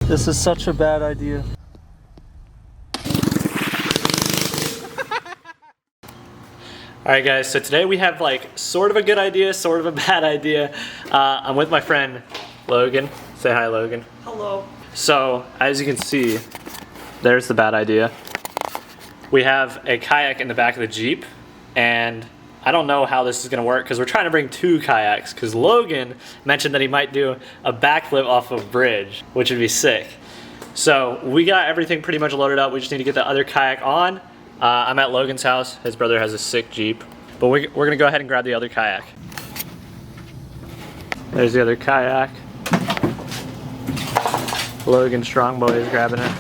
This is such a bad idea. Alright guys, so today we have like sort of a good idea, sort of a bad idea. I'm with my friend Logan. Say hi, Logan. Hello. So, as you can see, there's the bad idea. We have a kayak in the back of the Jeep, and I don't know how this is going to work because we're trying to bring 2 kayaks because Logan mentioned that he might do a backflip off of a bridge, which would be sick. So we got everything pretty much loaded up. We just need to get the other kayak on. I'm at Logan's house. His brother has a sick Jeep. But we're going to go ahead and grab the other kayak. There's the other kayak. Logan Strongboy is grabbing it.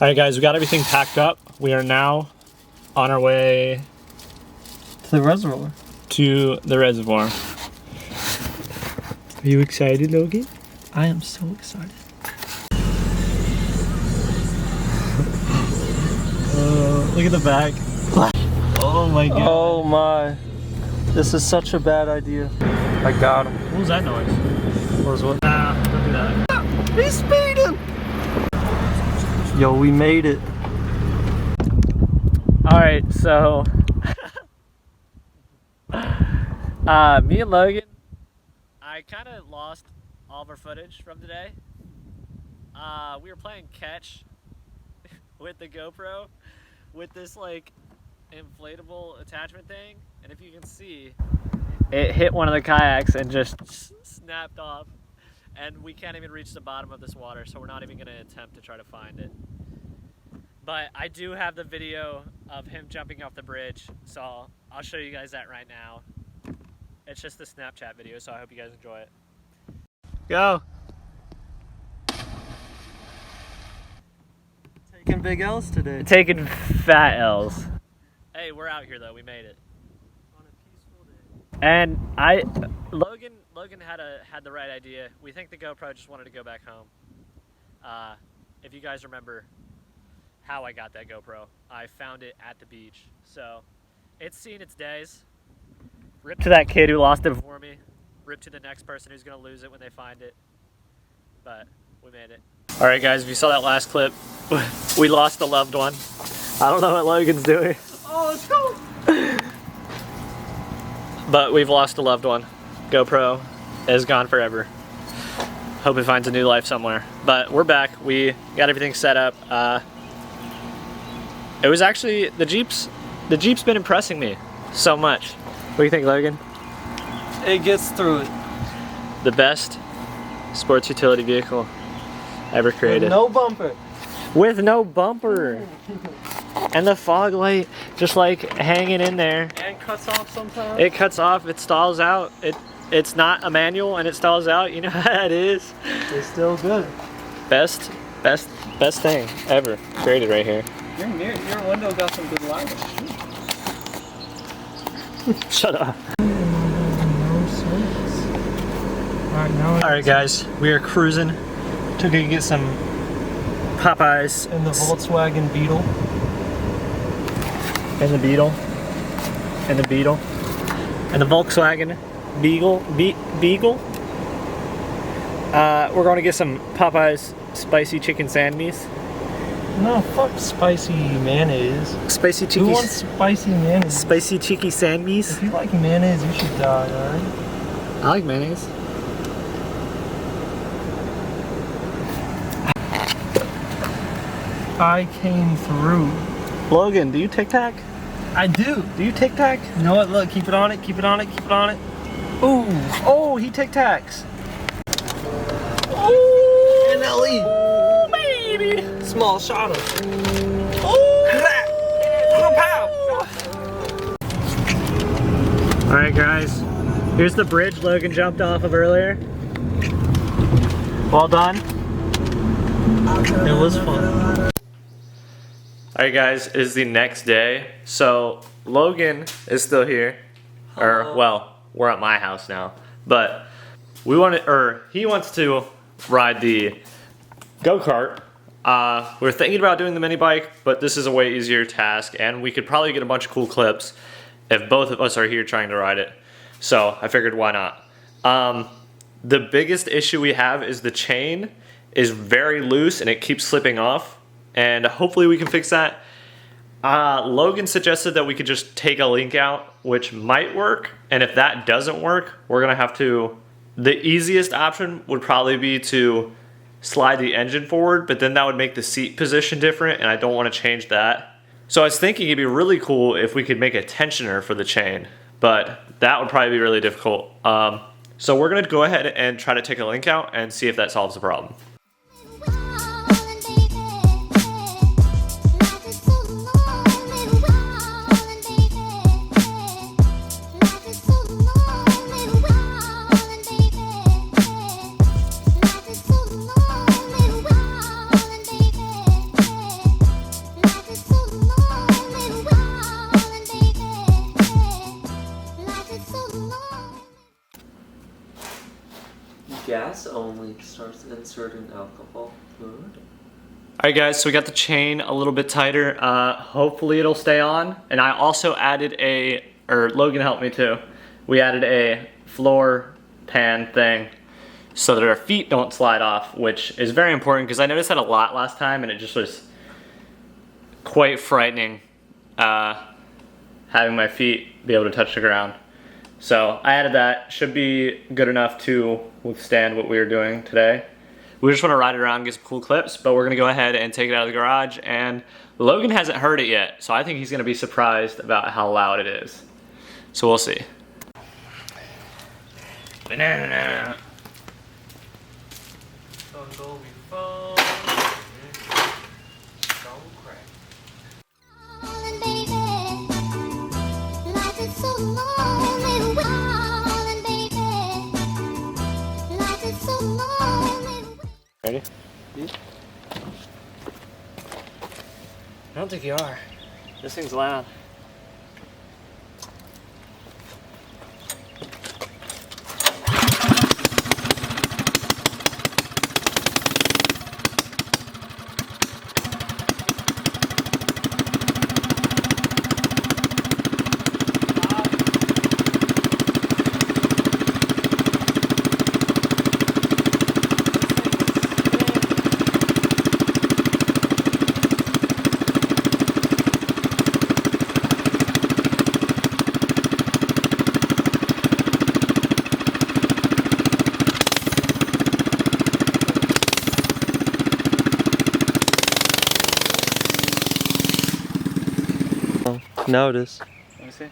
Alright guys, we got everything packed up. We are now on our way To the reservoir. Are you excited, Logan? I am so excited. Look at the back. Oh my god. Oh my. This is such a bad idea. I got him. What was that noise? What was what? Nah, don't do that. He's speeding! Yo, we made it. Alright, so me and Logan, I kind of lost all of our footage from today. We were playing catch with the GoPro with this like inflatable attachment thing, and if you can see, it hit one of the kayaks and just snapped off, and we can't even reach the bottom of this water, so we're not even going to attempt to try to find it. But I do have the video of him jumping off the bridge, so I'll show you guys that right now. It's just the Snapchat video, so I hope you guys enjoy it. Go! Taking big L's today. Taking fat L's. Hey, we're out here though, we made it. On a peaceful day. And Logan had the right idea. We think the GoPro just wanted to go back home. If you guys remember how I got that GoPro, I found it at the beach. So it's seen its days. Rip to that kid who lost it before me. Rip to the next person who's gonna lose it when they find it. But we made it. All right, guys, if you saw that last clip, we lost a loved one. I don't know what Logan's doing. Oh, let's go! But we've lost a loved one. GoPro is gone forever. Hope it finds a new life somewhere. But we're back. We got everything set up. It was actually the Jeep's been impressing me so much. What do you think, Logan? It gets through it. The best sports utility vehicle ever created. With no bumper. With no bumper. And the fog light just like hanging in there. And cuts off sometimes. It cuts off, it stalls out. It's not a manual and it stalls out. You know how that is. It's still good. Best thing ever created right here. Your window got some good light. Shut up. Alright guys, we are cruising to go get some Popeyes. And the Volkswagen Beetle. And the Beetle. And the Beetle. And the Volkswagen Beagle. We're going to get some Popeyes spicy chicken sandwiches. No, fuck spicy mayonnaise. Spicy cheeky. Who wants spicy mayonnaise? Spicy cheeky sandwiches. If you like mayonnaise, you should die, alright? I like mayonnaise. I came through. Logan, do you Tic Tac? I do. Do you Tic Tac? You know what? Look, keep it on it, keep it on it, keep it on it. Ooh. Oh, he Tic Tacs. Oh, NLE. Oh, baby. Small shot of. All right, guys. Here's the bridge Logan jumped off of earlier. Well done. It was fun. Alright guys, it is the next day. So Logan is still here. Or, well, we're at my house now. But he wants to ride the go-kart. We're thinking about doing the mini bike, but this is a way easier task, and we could probably get a bunch of cool clips if both of us are here trying to ride it. So I figured, why not? The biggest issue we have is the chain is very loose and it keeps slipping off, and hopefully we can fix that. Logan suggested that we could just take a link out, which might work, and if that doesn't work, we're gonna have to, the easiest option would probably be to slide the engine forward, but then that would make the seat position different, and I don't want to change that. So I was thinking it'd be really cool if we could make a tensioner for the chain, but that would probably be really difficult. So we're gonna go ahead and try to take a link out and see if that solves the problem. Gas only starts inserting alcohol. Good. Alright guys, so we got the chain a little bit tighter. Hopefully it'll stay on. And I also added Logan helped me too. We added a floor pan thing so that our feet don't slide off, which is very important because I noticed that a lot last time and it just was quite frightening having my feet be able to touch the ground. So I added that. Should be good enough to withstand what we were doing today. We just want to ride it around and get some cool clips, but we're going to go ahead and take it out of the garage, and Logan hasn't heard it yet, so I think he's going to be surprised about how loud it is. So we'll see. Banana. Don't go before. Don't crack. Ready? Yeah. I don't think you are. This thing's loud. Now it is. Let me see.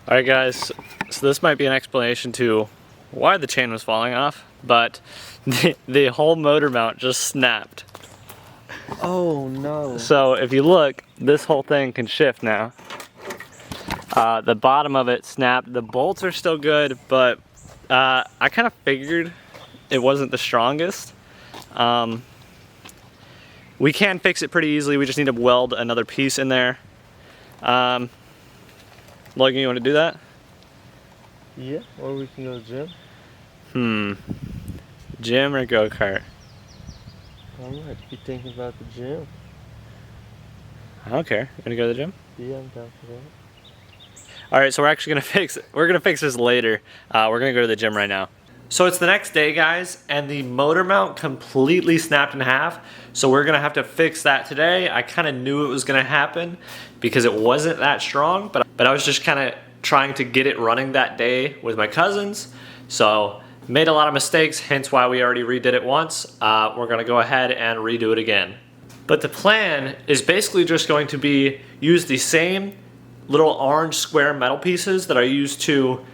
Alright guys, so this might be an explanation to why the chain was falling off, but the whole motor mount just snapped. Oh no. So if you look, this whole thing can shift now. The bottom of it snapped. The bolts are still good, but I kind of figured it wasn't the strongest. We can fix it pretty easily. We just need to weld another piece in there. Logan, you want to do that? Yeah, or we can go to the gym. Gym or go-kart? I might be thinking about the gym. I don't care. You want to go to the gym? Yeah, I'm down for that. Alright, so we're actually going to fix this later. We're going to go to the gym right now. So it's the next day, guys, and the motor mount completely snapped in half. So we're gonna have to fix that today. I kind of knew it was gonna happen because it wasn't that strong, but I was just kind of trying to get it running that day with my cousins. So made a lot of mistakes, hence why we already redid it once. We're gonna go ahead and redo it again. But the plan is basically just going to be use the same little orange square metal pieces that I used to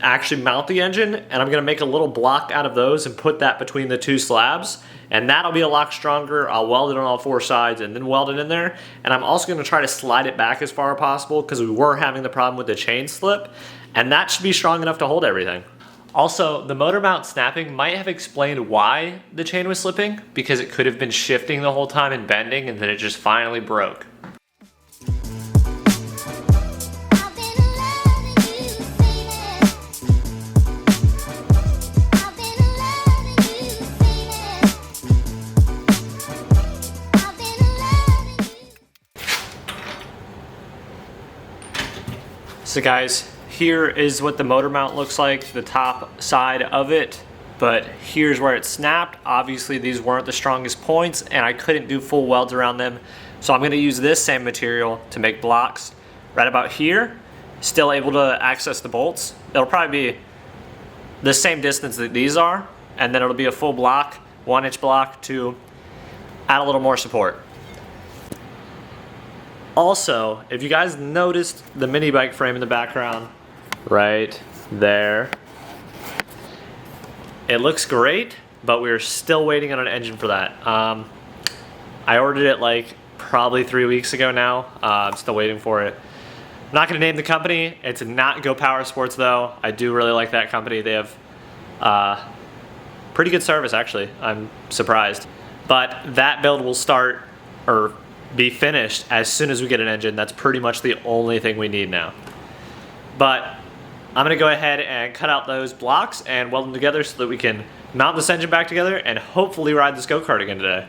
actually mount the engine, and I'm gonna make a little block out of those and put that between the two slabs, and that'll be a lot stronger. I'll weld it on all four sides and then weld it in there, and I'm also gonna try to slide it back as far as possible because we were having the problem with the chain slip, and that should be strong enough to hold everything. Also, the motor mount snapping might have explained why the chain was slipping, because it could have been shifting the whole time and bending, and then it just finally broke. So guys, here is what the motor mount looks like, the top side of it, but here's where it snapped. Obviously these weren't the strongest points and I couldn't do full welds around them. So I'm gonna use this same material to make blocks right about here, still able to access the bolts. It'll probably be the same distance that these are, and then it'll be a full block, 1-inch block to add a little more support. Also, if you guys noticed the mini bike frame in the background, right there, it looks great, but we're still waiting on an engine for that. I ordered it like probably 3 weeks ago now. I'm still waiting for it. I'm not gonna name the company. It's not Go Power Sports though. I do really like that company. They have pretty good service actually. I'm surprised. But that build will start, or be finished as soon as we get an engine. That's pretty much the only thing we need now. But I'm gonna go ahead and cut out those blocks and weld them together so that we can mount this engine back together and hopefully ride this go-kart again today.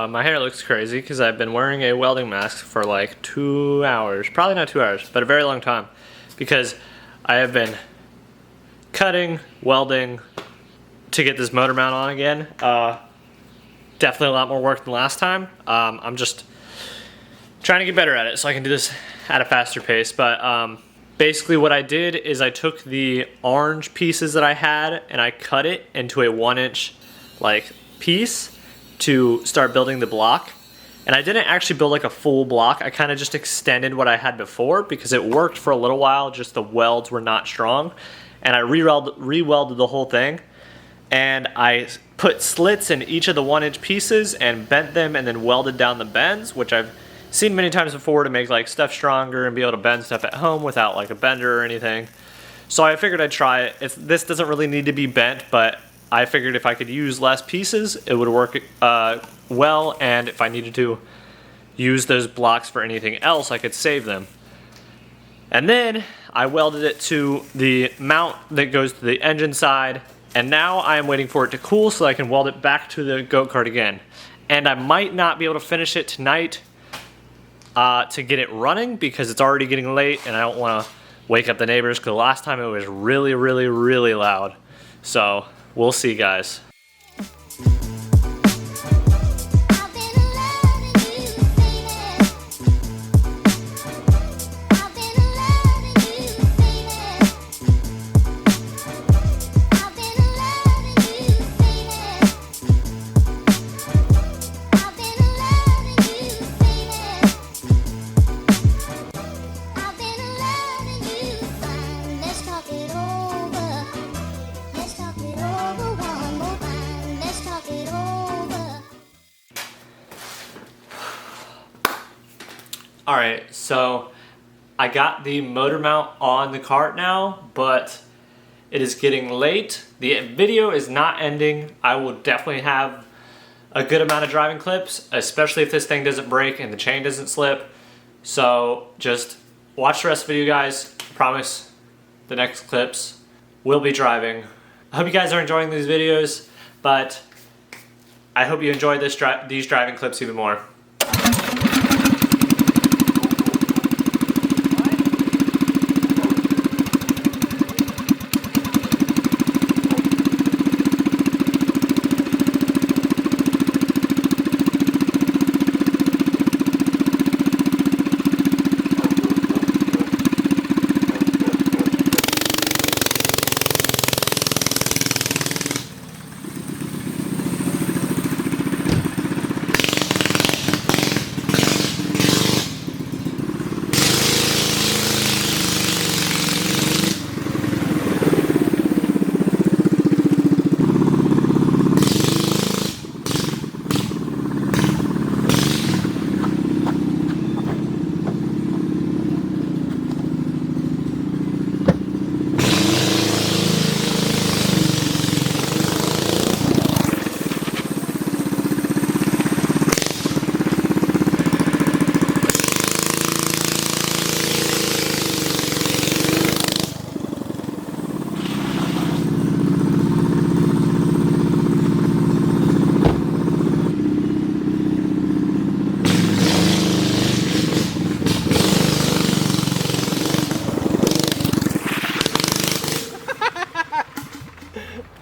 My hair looks crazy because I've been wearing a welding mask for like 2 hours. Probably not 2 hours, but a very long time. Because I have been cutting, welding to get this motor mount on again. Definitely a lot more work than last time. I'm just trying to get better at it so I can do this at a faster pace. But basically what I did is I took the orange pieces that I had and I cut it into a 1-inch like piece to start building the block. And I didn't actually build like a full block. I kind of just extended what I had before because it worked for a little while, just the welds were not strong. And I re-welded the whole thing. And I put slits in each of the 1-inch pieces and bent them and then welded down the bends, which I've seen many times before to make like stuff stronger and be able to bend stuff at home without like a bender or anything. So I figured I'd try it. This doesn't really need to be bent, but I figured if I could use less pieces, it would work well, and if I needed to use those blocks for anything else, I could save them. And then I welded it to the mount that goes to the engine side, and now I am waiting for it to cool so I can weld it back to the go-kart again. And I might not be able to finish it tonight to get it running because it's already getting late and I don't want to wake up the neighbors because last time it was really, really, really loud. So we'll see, guys. Alright, so I got the motor mount on the cart now, but it is getting late. The video is not ending. I will definitely have a good amount of driving clips, especially if this thing doesn't break and the chain doesn't slip. So just watch the rest of the video, guys. I promise the next clips will be driving. I hope you guys are enjoying these videos, but I hope you enjoy these driving clips even more.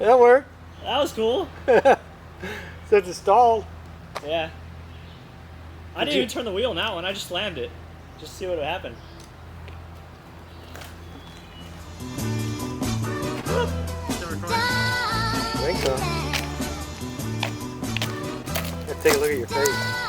That worked. That was cool. Since it stalled. Yeah. I didn't even turn the wheel on that one. I just slammed it. Just to see what would happen. I think so. Let's take a look at your face.